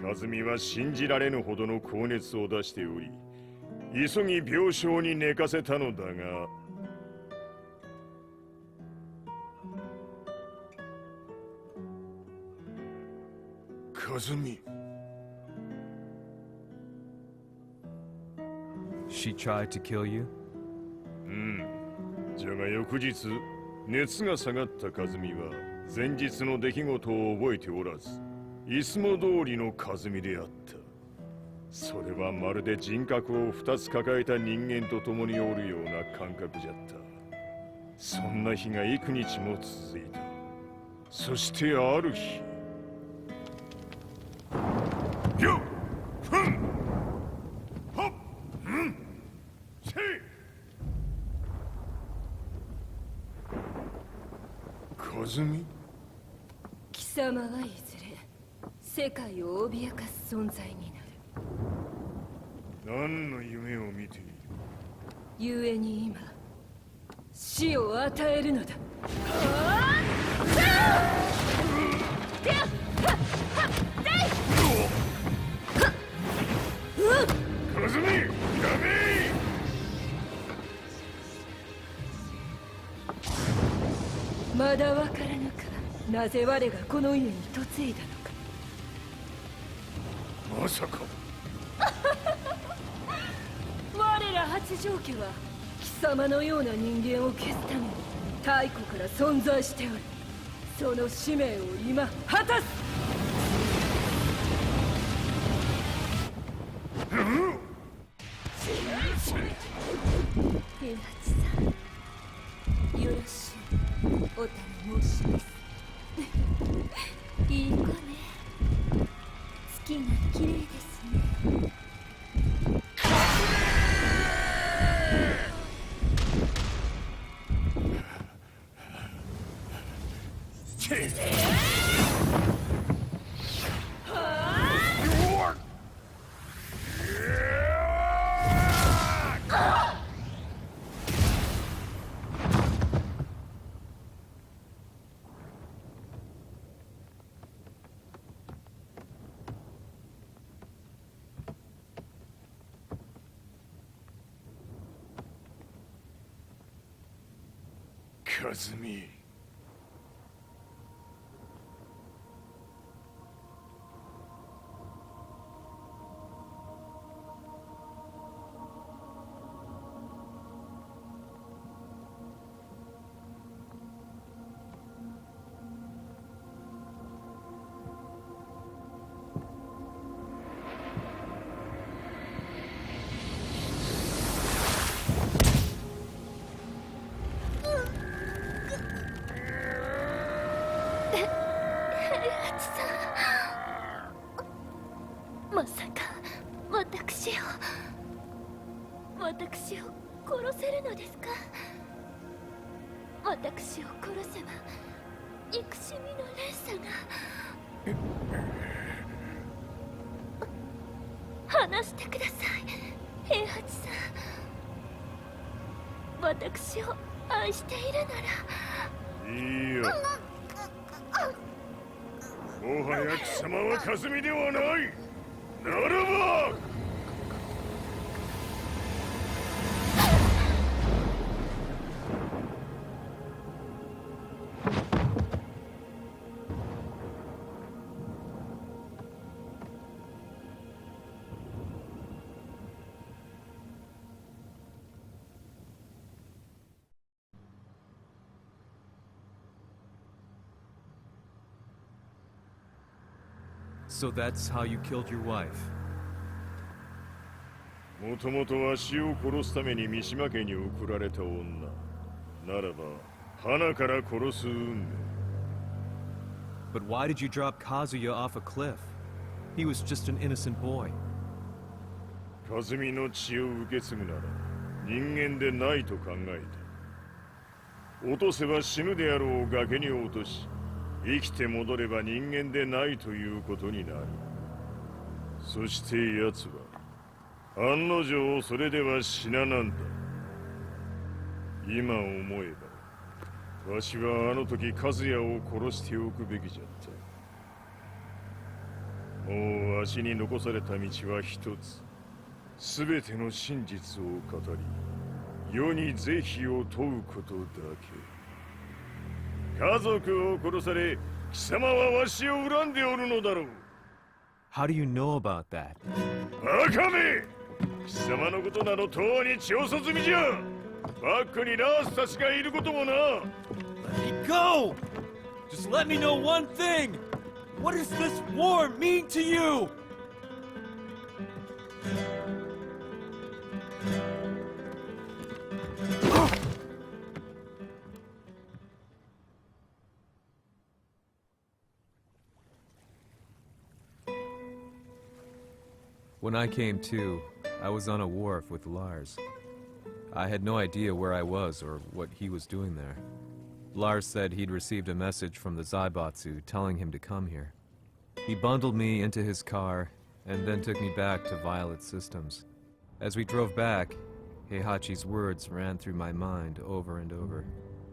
和美は信じられぬほどの高熱を出しており、急ぎ病床に寝かせたのだが、和美。She tried to kill you? じゃが翌日、熱が下がった和美は前日の出来事を覚えておらず、いつも通りの和美であった。それはまるで人格を2つ抱えた人間と共におるような感覚じゃった。そんな日が幾日も続いた。そしてある日、よっふんはっんせい和美。貴様はいずれ世界を脅かす存在になる。何の夢を見ている？故に今死を与えるのだ。和美、やめ！まだわからぬか、なぜ我がこの家に嫁いだのか。まさか我ら八丈家は貴様のような人間を消すために太古から存在しておる。その使命を今果たす。平八さん、よろしゅうお頼申します。いい子ね。月が綺麗ですね。和美。まさか私を殺せるのですか？私を殺せば憎しみの連鎖が。話してください、平八さん。私を愛しているなら。いいよ。もはや貴様は和美ではない。ならばSo that's how you killed your wife. もともとわしを殺すために三島家に送られた女ならば花から殺す運命。 But why did you drop Kazuya off a cliff? He was just an innocent boy. 和美の血を受け継ぐなら人間でないと考えた。落とせば死ぬであろう崖に落とし、生きて戻れば人間でないということになる。そして奴は案の定それでは死ななんだ。今思えばわしはあの時和也を殺しておくべきじゃった。もうわしに残された道は一つ。すべての真実を語り世に是非を問うことだけ。家族を殺され貴様はわしを恨んでおるのだろう。 How do you know about that? バカめ！貴様のことなどとうに調査済みじゃ。バックにナースたちがいることもな。 Let me go! Just let me know one thing! What does this war mean to you? When I came to, I was on a wharf with Lars. I had no idea where I was or what he was doing there. Lars said he'd received a message from the Zaibatsu telling him to come here. He bundled me into his car and then took me back to Violet Systems. As we drove back, Heihachi's words ran through my mind over and over.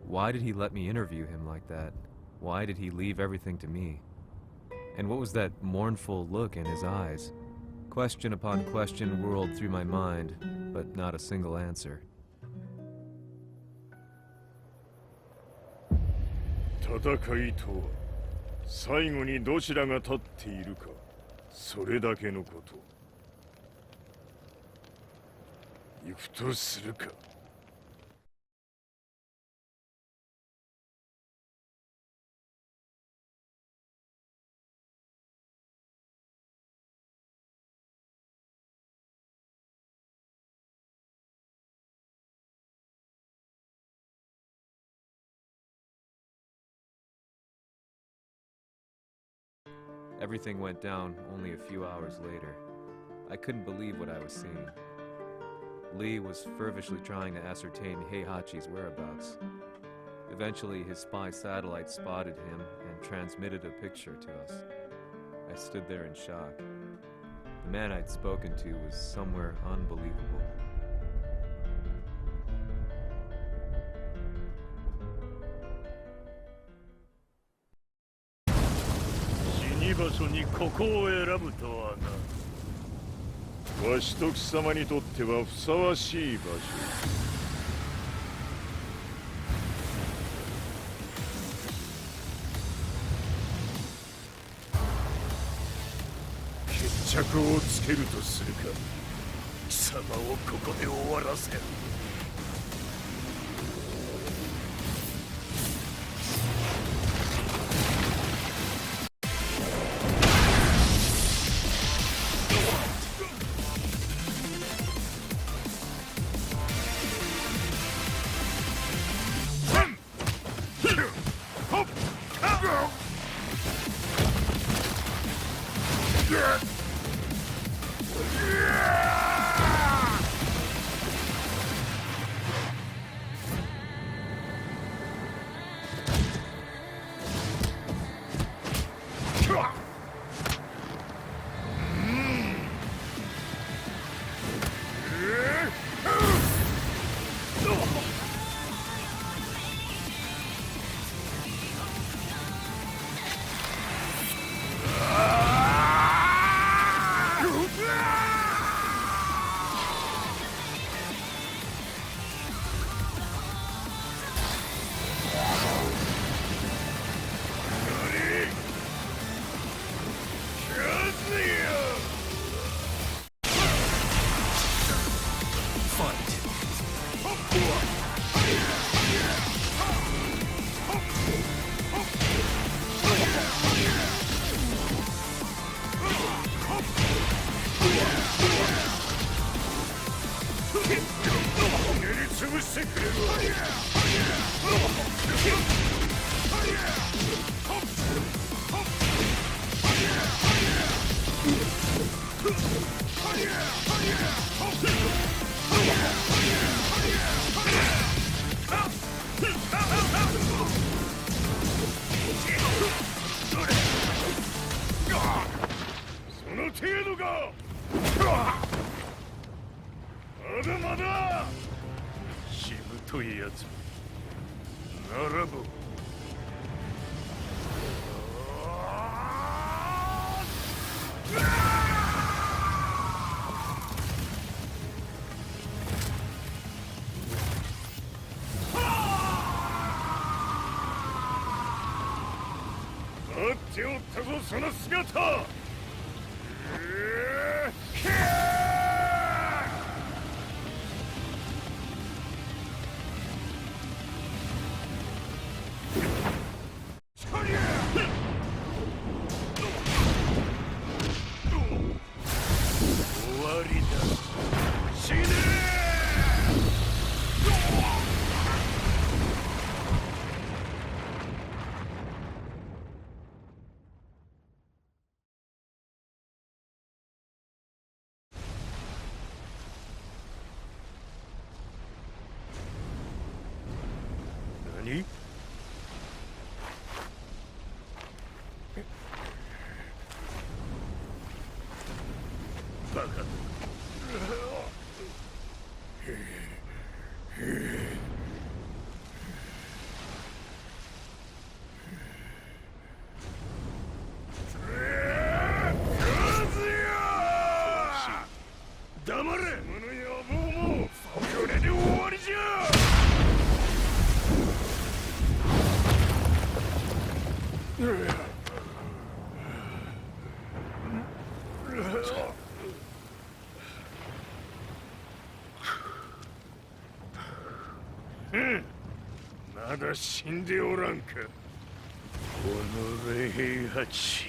Why did he let me interview him like that? Why did he leave everything to me? And what was that mournful look in his eyes? Question upon question whirled through my mind, but not a single answer. 戦いとは最後にどちらが立っているか、それだけのこと。行くとするか。Everything went down only a few hours later. I couldn't believe what I was seeing. Lee was feverishly trying to ascertain Heihachi's whereabouts. Eventually, his spy satellite spotted him and transmitted a picture to us. I stood there in shock. The man I'd spoken to was somewhere unbelievable. 場所にここを選ぶとはな。わしと貴様にとってはふさわしい場所。着をつけるとするか。貴様をここで終わらせる。待っておったぞその姿。何？バカ。黙れ！その野望もこれで終わりじゃ！まだ死んでおらんか。己平八。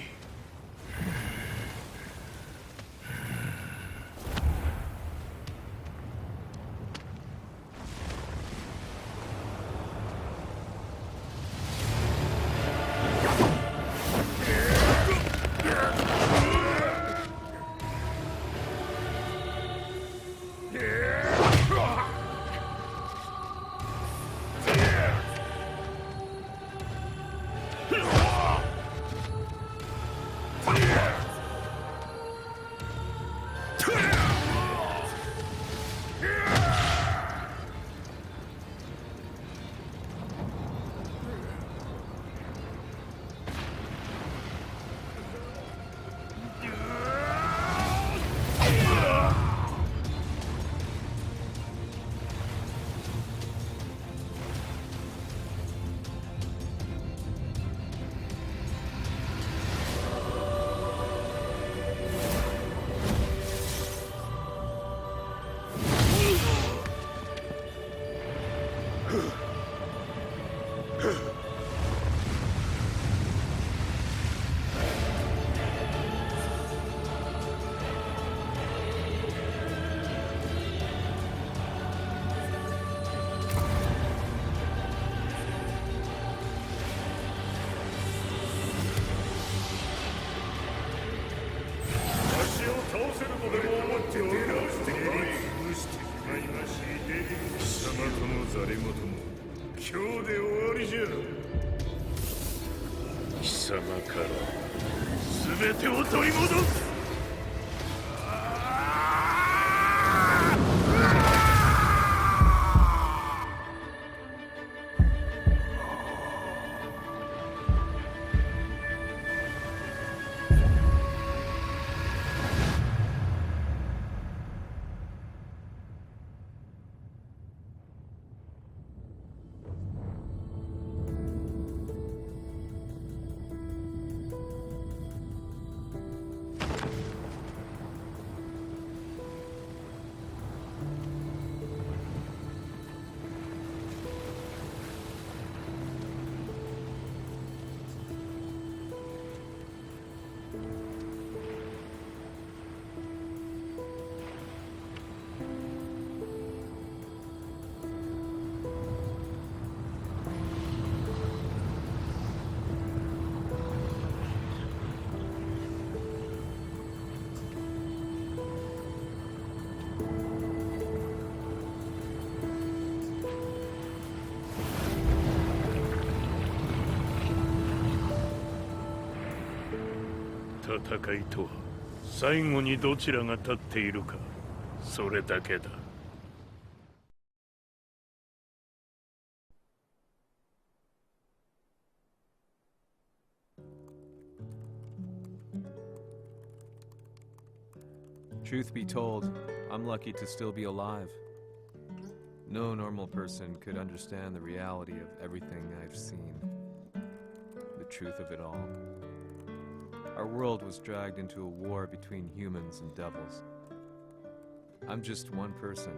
とでも思っておるのして潰してしまいまし貴様ともザレ言も今日で終わりじゃ貴様から全てを取り戻す戦いとは最後にどちらが立っているかそれだけだ。Truth be told, I'm lucky to still be alive. No normal person could understand the reality of everything I've seen. The truth of it all. Our world was dragged into a war between humans and devils. I'm just one person,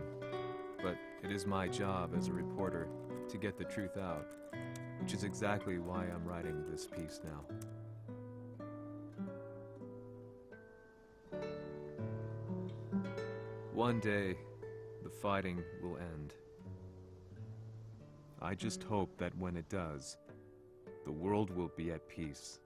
but it is my job as a reporter to get the truth out, which is exactly why I'm writing this piece now. One day, the fighting will end. I just hope that when it does, the world will be at peace.